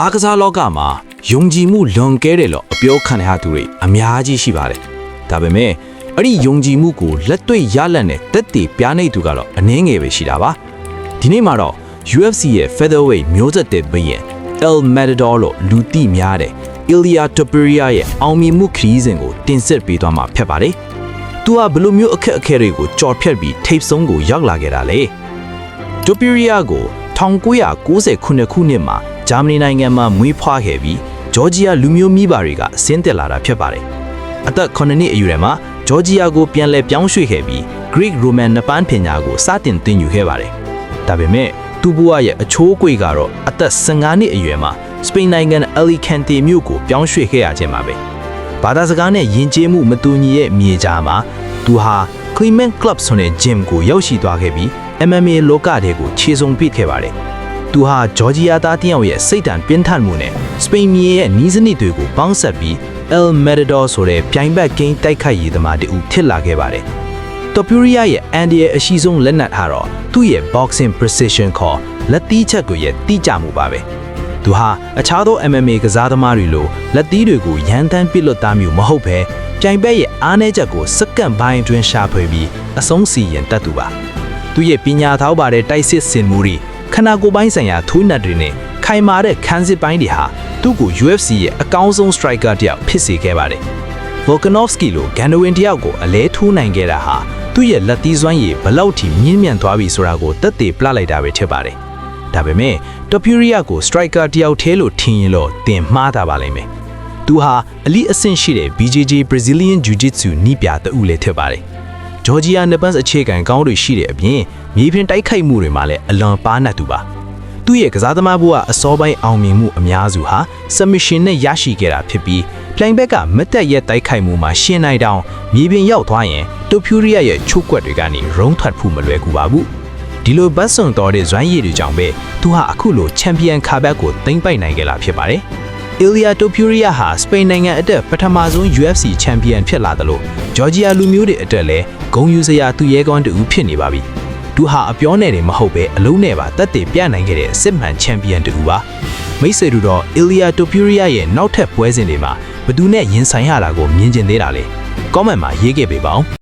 အားကစားလောကမှာယုံကြည်မှုလွန်ကဲတယ်လို့အပြောခံရသူတွေအများကြီးရှိပါတယ်။ဒါပေမဲ့အဲ့ဒီယုံကြည်မှုကိုလက်တွေ့ရလတ်နဲ့တက်တည်ပြနေသူကတော့အနည်းငယ်ပဲရှိတာပါ။ဒီနေ့မှာတော့ UFC ရဲ့ Featherweight မျိုးဆက်တဲ့ဘရင် El Matador လို့လူသိများတဲ့ Ilia Topuria ရဲ့အောင်မြင်မှုခရီးစဉ်ကိုတင်ဆက်ပေးသွားမှာဖြစ်ပါတယ်။သူကဘယ်လိုမျိုးအခက်အခဲတွေကိုကြော်ဖြတ်ပြီးထိပ်ဆုံးကိုရောက်လာခဲ့တာလဲ။ Topuria ကို1990ခုနှစ်မှာဂျာမနီနိုင်ငံမှာမွေးဖွားခဲ့ပြီးဂျော်ဂျီယာလူမျိုးမိဘတွေကဆင်းသက်လာတာဖြစ်ပါတယ်။အသက်9နှစ်အရွယ်မှာဂျော်ဂျီယာကိုပြန်လည်ပြောင်းရွှေ့ခဲ့ပြီး Greek Roman နပန်းပညာကိုစတင်သင်ယူခဲ့ပါတယ်။ဒါပေမဲ့သူ့ဘဝရဲ့အချိုးအကွေကတော့အသက်15နှစ်အရွယ်မှာစပိန်နိုင်ငံ Alicante မြို့ကိုပြောင်းရွှေ့ခဲ့ရခြင်းပါပဲ။ဘာသာစကားနဲ့ယဉ်ကျေးမှုမတူညီရဲ့မြေကြားမှာသူဟာ Clement Club ဆိုတဲ့ gym ကိုရောက်ရှိသွားခဲ့ပြီး MMA လောကထဲကိုခြေစုံပစ်ခဲ့ပါတယ်။သူဟာဂျော်ဂျီယာသားတယောက်ရဲ့စိတ်ဓာတ်ပြင်းထန်မှုနဲ့စပိန်မြေရဲ့နီးစနစ်တွေကိုပေါင်းစပ်ပြီး El Matador ဆိုတဲ့ပြိုင်ဘက်ကိန်းတိုက်ခိုက်ရေးသမားတူဖြစ်လာခဲ့ပါတယ်။ Topuria ရဲ့အန်ဒီရဲ့အရှိဆုံးလက်နက်ဟာတော့သူ့ရဲ့ boxing precision ခေါ်လက်သီးချက်ကိုရဲ့တိကျမှုပါပဲ။သူဟာအခြားသော MMA ကစားသမားတွေလိုလက်သီးတွေကိုရန်တမ်းပစ်လွတ်သားမျိုးမဟုတ်ဘဲပြိုင်ဘက်ရဲ့အားနည်းချက်ကိုစက္ကန့်ပိုင်းအတွင်းရှာဖွေပြီးအဆုံးစီရင်တတ်သူပါ။သူ့ရဲ့ပညာထောက်ပါတဲ့တိုက်စစ်စင်မှုတွေခန္ဓာကိုယ်ပိုင်းဆိုင်ရာထိုးနှက်တွေနဲ့ခိုင်မာတဲ့ခန်းစစ်ပိုင်းတွေဟာသူ့ကို UFC ရဲ့အကောင်းဆုံး striker တယောက်ဖြစ်စေခဲ့ပါတယ်။ Volkanovski လိုဂန်ဒဝင်တယောက်ကိုအလဲထိုးနိုင်ခဲ့တာဟာသူ့ရဲ့လက်သီးစွမ်းရည်ဘလောက်ထိမြင့်မြတ်သွားပြီဆိုတာကိုသက်သေပြလိုက်တာပဲဖြစ်ပါတယ်။ဒါပေမဲ့ Topuria ကို striker တယောက်ထဲလို့ထင်ရင်တော့တင်မှားတာပါလိမ့်မယ်။သူဟာအလိအဆင့်ရှိတဲ့ BJJ Brazilian Jiu-Jitsu နီးပြတအုပ်လည်းဖြစ်ပါတယ်။ဂျော်ဂျီယာနပန်းအခြေခံကောင်းတွေရှိတဲ့အပြင်မြေပြင်တိုက်ခိုက်မှုတွေမှာလည်းအလွန်ပါးနတ်သူပါ။သူ့ရဲ့ကစားသမားဘဝအစောပိုင်းအောင်မြင်မှုအများစုဟာ submission နဲ့ရရှိခဲ့တာဖြစ်ပြီးပြိုင်ဘက်ကမတက်ရက်တိုက်ခိုက်မှုမှာရှင်းနိုင်တောင်မြေပြင်ရောက်သွားရင် Topuria ရဲ့ချိုးကွက်တွေကနေရုံးထွက်ဖို့မလွယ်ကူပါဘူး။ဒီလိုဘတ်စုံတော်တဲ့ဇွမ်းရည်တွေကြောင့်ပဲသူဟာအခုလိုချန်ပီယံခါဘက်ကိုသိမ်းပိုက်နိုင်ခဲ့တာဖြစ်ပါတယ်။ Ilia Topuria ဟာစပိန်နိုင်ငံအတွက်ပထမဆုံး UFC ချန်ပီယံဖြစ်လာတယ်လို့ဂျော်ဂျီယာလူမျိုးတွေအတွက်လည်းဂုဏ်ယူစရာသူရဲကောင်းတူဖြစ်နေပါပြီ။သူဟာအပြောနဲ့တွေမဟုတ်ပဲအလုံးနဲ့ပါတက်တည်ပြနိုင်ခဲ့တဲ့စစ်မှန်ချန်ပီယံတူပါ။မိတ်ဆွေတို့တော့ Ilia Topuria ရဲ့နောက်ထပ်ပွဲစဉ်တွေမှာဘယ်သူနဲ့ရင်ဆိုင်ရတာကိုမြင်ကျင်သေးတာလဲ။ comment မှာရေးခဲ့ပေးပါဦး။